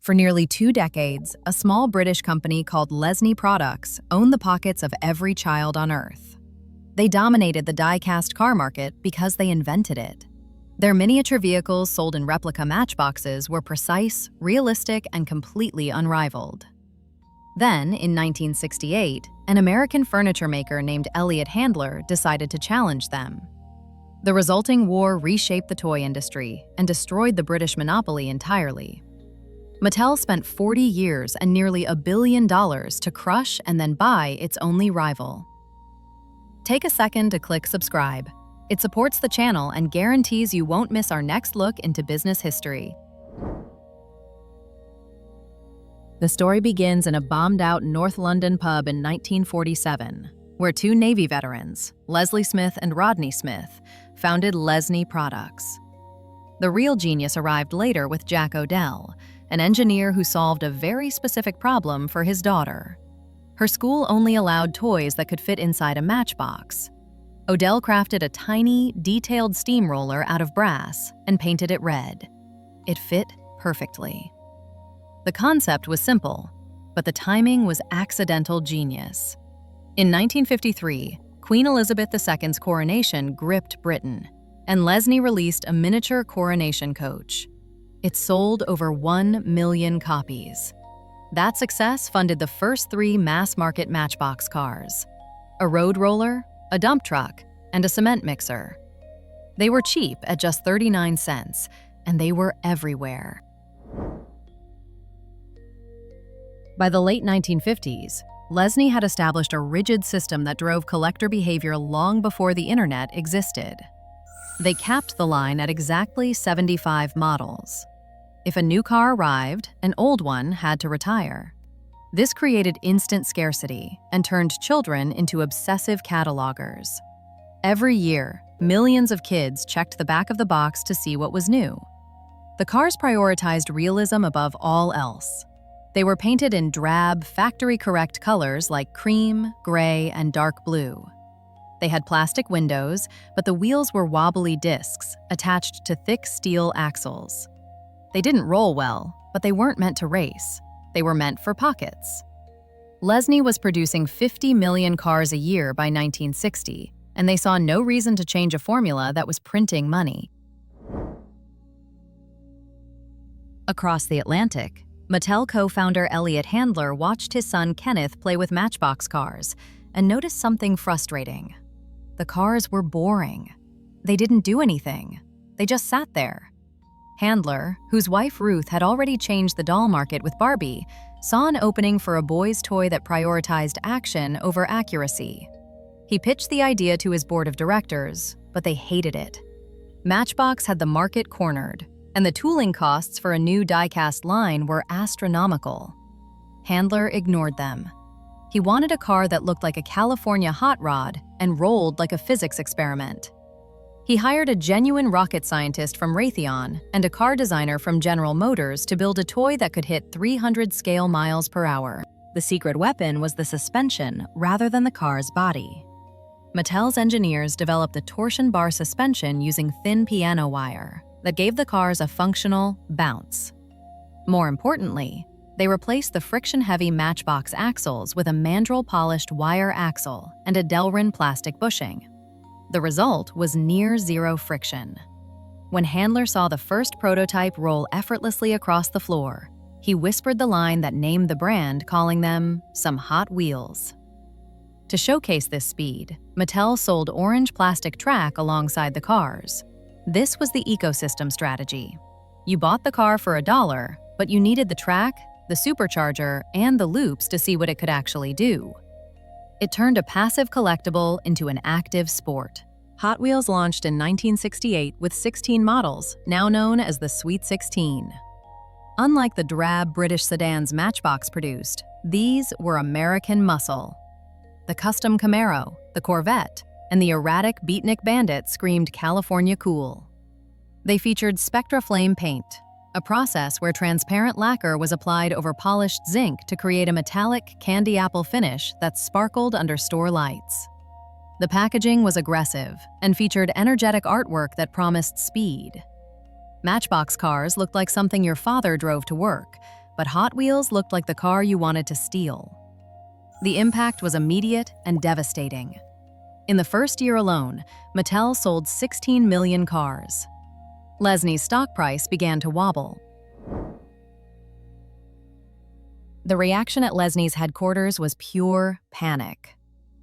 For nearly 2 decades, a small British company called Lesney Products owned the pockets of every child on Earth. They dominated the die-cast car market because they invented it. Their miniature vehicles sold in replica matchboxes were precise, realistic, and completely unrivaled. Then, in 1968, an American furniture maker named Elliot Handler decided to challenge them. The resulting war reshaped the toy industry and destroyed the British monopoly entirely. Mattel spent 40 years and nearly $1 billion to crush and then buy its only rival. Take a second to click subscribe. It supports the channel and guarantees you won't miss our next look into business history. The story begins in a bombed-out North London pub in 1947, where two Navy veterans, Leslie Smith and Rodney Smith, founded Lesney Products. The real genius arrived later with Jack Odell, an engineer who solved a very specific problem for his daughter. Her school only allowed toys that could fit inside a matchbox. Odell crafted a tiny, detailed steamroller out of brass and painted it red. It fit perfectly. The concept was simple, but the timing was accidental genius. In 1953, Queen Elizabeth II's coronation gripped Britain, and Lesney released a miniature Coronation Coach. It sold over 1 million copies. That success funded the first 3 mass-market Matchbox cars: a road roller, a dump truck, and a cement mixer. They were cheap at just 39 cents, and they were everywhere. By the late 1950s, Lesney had established a rigid system that drove collector behavior long before the internet existed. They capped the line at exactly 75 models. If a new car arrived, an old one had to retire. This created instant scarcity and turned children into obsessive catalogers. Every year, millions of kids checked the back of the box to see what was new. The cars prioritized realism above all else. They were painted in drab, factory-correct colors like cream, gray, and dark blue. They had plastic windows, but the wheels were wobbly discs attached to thick steel axles. They didn't roll well, but they weren't meant to race. They were meant for pockets. Lesney was producing 50 million cars a year by 1960, and they saw no reason to change a formula that was printing money. Across the Atlantic, Mattel co-founder Elliot Handler watched his son Kenneth play with Matchbox cars and noticed something frustrating. The cars were boring. They didn't do anything. They just sat there. Handler, whose wife Ruth had already changed the doll market with Barbie, saw an opening for a boy's toy that prioritized action over accuracy. He pitched the idea to his board of directors, but they hated it. Matchbox had the market cornered, and the tooling costs for a new die-cast line were astronomical. Handler ignored them. He wanted a car that looked like a California hot rod and rolled like a physics experiment. He hired a genuine rocket scientist from Raytheon and a car designer from General Motors to build a toy that could hit 300 scale miles per hour. The secret weapon was the suspension rather than the car's body. Mattel's engineers developed a torsion bar suspension using thin piano wire that gave the cars a functional bounce. More importantly, they replaced the friction-heavy Matchbox axles with a mandrel-polished wire axle and a Delrin plastic bushing. The result was near-zero friction. When Handler saw the first prototype roll effortlessly across the floor, he whispered the line that named the brand, calling them some hot wheels. To showcase this speed, Mattel sold orange plastic track alongside the cars. This was the ecosystem strategy. You bought the car for $1, but you needed the track, the supercharger, and the loops to see what it could actually do. It turned a passive collectible into an active sport. Hot Wheels launched in 1968 with 16 models, now known as the Sweet 16. Unlike the drab British sedans Matchbox produced, these were American muscle. The custom Camaro, the Corvette, and the erratic beatnik Bandit screamed California cool. They featured Spectra Flame paint, a process where transparent lacquer was applied over polished zinc to create a metallic candy apple finish that sparkled under store lights. The packaging was aggressive and featured energetic artwork that promised speed. Matchbox cars looked like something your father drove to work, but Hot Wheels looked like the car you wanted to steal. The impact was immediate and devastating. In the first year alone, Mattel sold 16 million cars. Lesney's stock price began to wobble. The reaction at Lesney's headquarters was pure panic.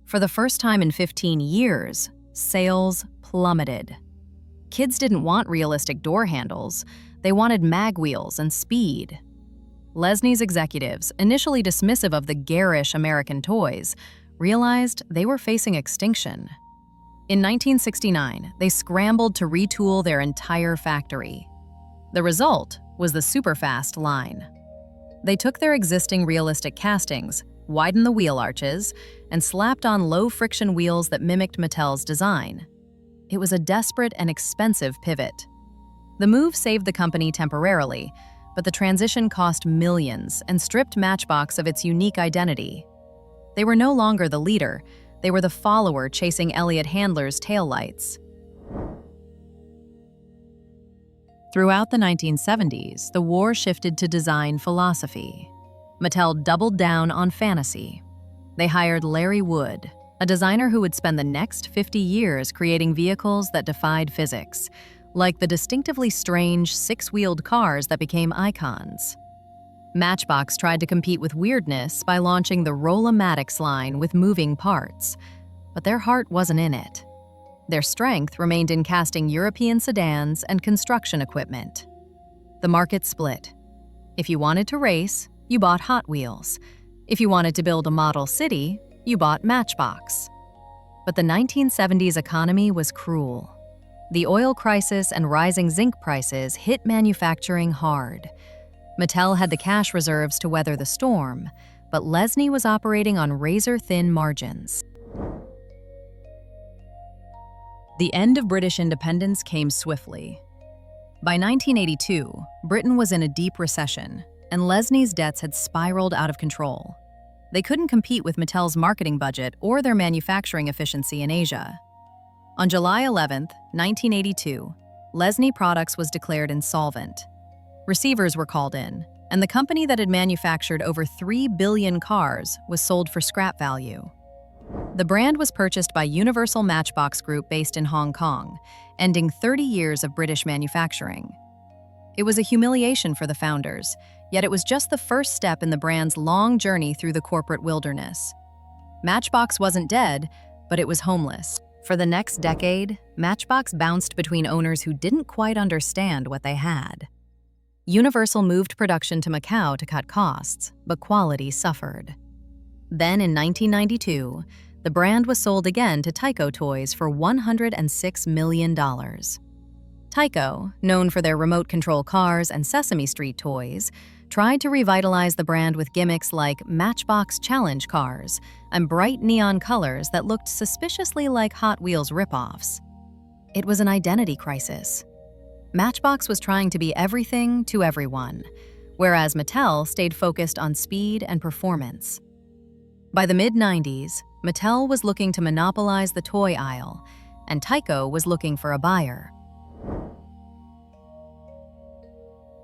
For the first time in 15 years, sales plummeted. Kids didn't want realistic door handles, they wanted mag wheels and speed. Lesney's executives, initially dismissive of the garish American toys, realized they were facing extinction. In 1969, they scrambled to retool their entire factory. The result was the Superfast line. They took their existing realistic castings, widened the wheel arches, and slapped on low-friction wheels that mimicked Mattel's design. It was a desperate and expensive pivot. The move saved the company temporarily, but the transition cost millions and stripped Matchbox of its unique identity. They were no longer the leader, they were the follower chasing Elliot Handler's taillights. Throughout the 1970s, the war shifted to design philosophy. Mattel doubled down on fantasy. They hired Larry Wood, a designer who would spend the next 50 years creating vehicles that defied physics, like the distinctively strange six-wheeled cars that became icons. Matchbox tried to compete with weirdness by launching the Roll-O-Matics line with moving parts, but their heart wasn't in it. Their strength remained in casting European sedans and construction equipment. The market split. If you wanted to race, you bought Hot Wheels. If you wanted to build a model city, you bought Matchbox. But the 1970s economy was cruel. The oil crisis and rising zinc prices hit manufacturing hard. Mattel had the cash reserves to weather the storm, but Lesney was operating on razor-thin margins. The end of British independence came swiftly. By 1982, Britain was in a deep recession, and Lesney's debts had spiraled out of control. They couldn't compete with Mattel's marketing budget or their manufacturing efficiency in Asia. On July 11, 1982, Lesney Products was declared insolvent. Receivers were called in, and the company that had manufactured over 3 billion cars was sold for scrap value. The brand was purchased by Universal Matchbox Group based in Hong Kong, ending 30 years of British manufacturing. It was a humiliation for the founders, yet it was just the first step in the brand's long journey through the corporate wilderness. Matchbox wasn't dead, but it was homeless. For the next decade, Matchbox bounced between owners who didn't quite understand what they had. Universal moved production to Macau to cut costs, but quality suffered. Then in 1992, the brand was sold again to Tyco Toys for $106 million. Tyco, known for their remote control cars and Sesame Street toys, tried to revitalize the brand with gimmicks like Matchbox Challenge cars and bright neon colors that looked suspiciously like Hot Wheels ripoffs. It was an identity crisis. Matchbox was trying to be everything to everyone, whereas Mattel stayed focused on speed and performance. By the mid-90s, Mattel was looking to monopolize the toy aisle, and Tyco was looking for a buyer.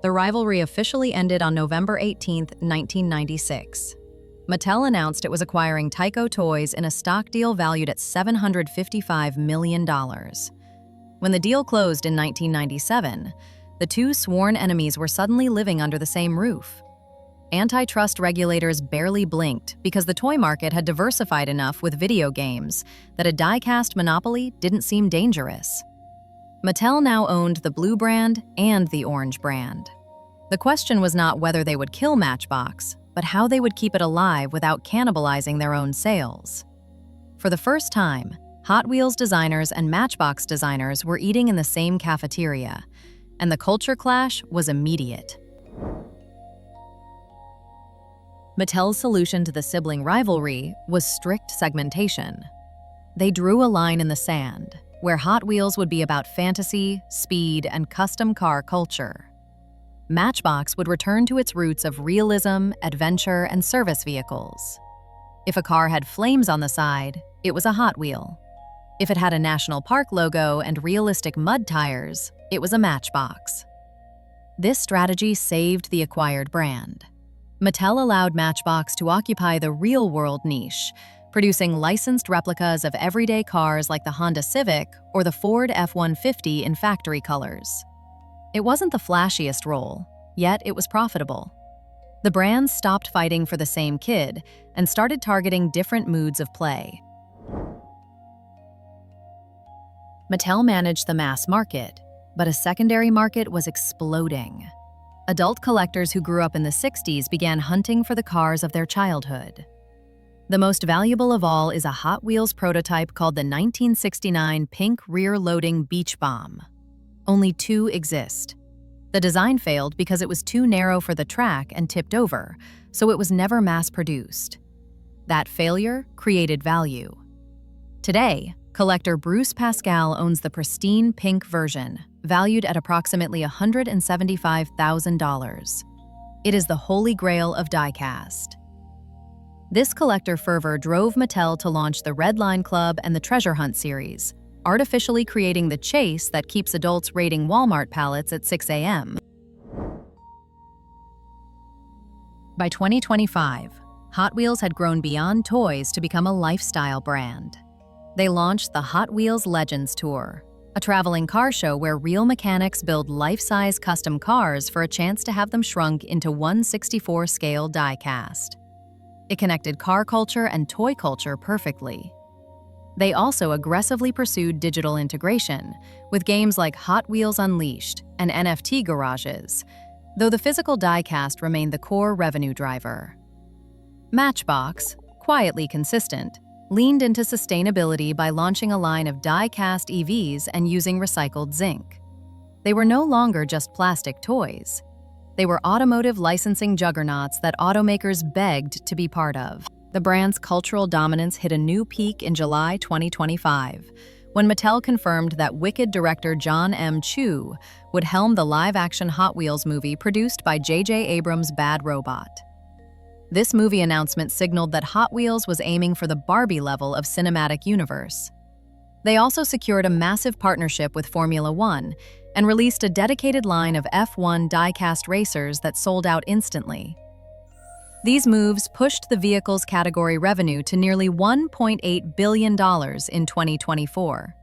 The rivalry officially ended on November 18, 1996. Mattel announced it was acquiring Tyco Toys in a stock deal valued at $755 million. When the deal closed in 1997, the two sworn enemies were suddenly living under the same roof. Antitrust regulators barely blinked because the toy market had diversified enough with video games that a die-cast monopoly didn't seem dangerous. Mattel now owned the blue brand and the orange brand. The question was not whether they would kill Matchbox, but how they would keep it alive without cannibalizing their own sales. For the first time, Hot Wheels designers and Matchbox designers were eating in the same cafeteria, and the culture clash was immediate. Mattel's solution to the sibling rivalry was strict segmentation. They drew a line in the sand, where Hot Wheels would be about fantasy, speed, and custom car culture. Matchbox would return to its roots of realism, adventure, and service vehicles. If a car had flames on the side, it was a Hot Wheel. If it had a National Park logo and realistic mud tires, it was a Matchbox. This strategy saved the acquired brand. Mattel allowed Matchbox to occupy the real-world niche, producing licensed replicas of everyday cars like the Honda Civic or the Ford F-150 in factory colors. It wasn't the flashiest role, yet it was profitable. The brands stopped fighting for the same kid and started targeting different moods of play. Mattel managed the mass market, but a secondary market was exploding. Adult collectors who grew up in the 60s began hunting for the cars of their childhood. The most valuable of all is a Hot Wheels prototype called the 1969 Pink Rear-Loading Beach Bomb. Only 2 exist. The design failed because it was too narrow for the track and tipped over, so it was never mass-produced. That failure created value. Today, collector Bruce Pascal owns the pristine pink version, valued at approximately $175,000. It is the Holy Grail of die-cast. This collector fervor drove Mattel to launch the Red Line Club and the Treasure Hunt series, artificially creating the chase that keeps adults raiding Walmart pallets at 6 a.m. By 2025, Hot Wheels had grown beyond toys to become a lifestyle brand. They launched the Hot Wheels Legends Tour, a traveling car show where real mechanics build life-size custom cars for a chance to have them shrunk into 1/64 scale die-cast. It connected car culture and toy culture perfectly. They also aggressively pursued digital integration, with games like Hot Wheels Unleashed and NFT garages, though the physical die-cast remained the core revenue driver. Matchbox, quietly consistent, leaned into sustainability by launching a line of die-cast EVs and using recycled zinc. They were no longer just plastic toys. They were automotive licensing juggernauts that automakers begged to be part of. The brand's cultural dominance hit a new peak in July 2025, when Mattel confirmed that Wicked director John M. Chu would helm the live-action Hot Wheels movie produced by J.J. Abrams' Bad Robot. This movie announcement signaled that Hot Wheels was aiming for the Barbie level of cinematic universe. They also secured a massive partnership with Formula One and released a dedicated line of F1 die-cast racers that sold out instantly. These moves pushed the vehicle's category revenue to nearly $1.8 billion in 2024.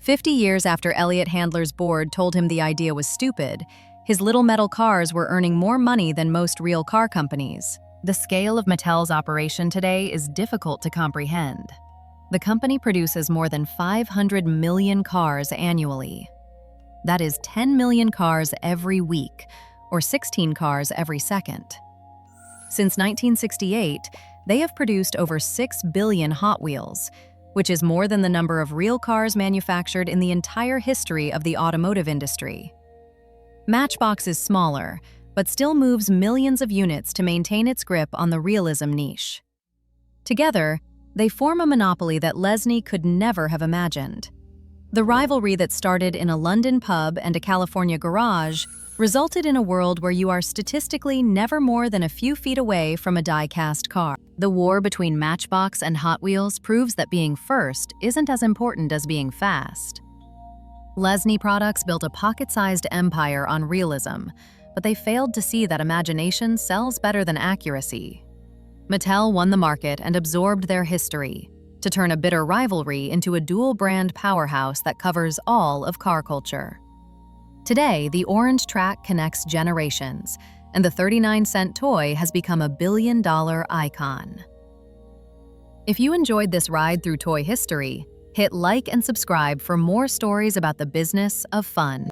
50 years after Elliot Handler's board told him the idea was stupid, his little metal cars were earning more money than most real car companies. The scale of Mattel's operation today is difficult to comprehend. The company produces more than 500 million cars annually. That is 10 million cars every week, or 16 cars every second. Since 1968, they have produced over 6 billion Hot Wheels, which is more than the number of real cars manufactured in the entire history of the automotive industry. Matchbox is smaller, but still moves millions of units to maintain its grip on the realism niche. Together, they form a monopoly that Lesney could never have imagined. The rivalry that started in a London pub and a California garage resulted in a world where you are statistically never more than a few feet away from a die-cast car. The war between Matchbox and Hot Wheels proves that being first isn't as important as being fast. Lesney Products built a pocket-sized empire on realism, but they failed to see that imagination sells better than accuracy. Mattel won the market and absorbed their history, to turn a bitter rivalry into a dual-brand powerhouse that covers all of car culture. Today, the orange track connects generations, and the 39-cent toy has become a billion-dollar icon. If you enjoyed this ride through toy history, hit like and subscribe for more stories about the business of fun.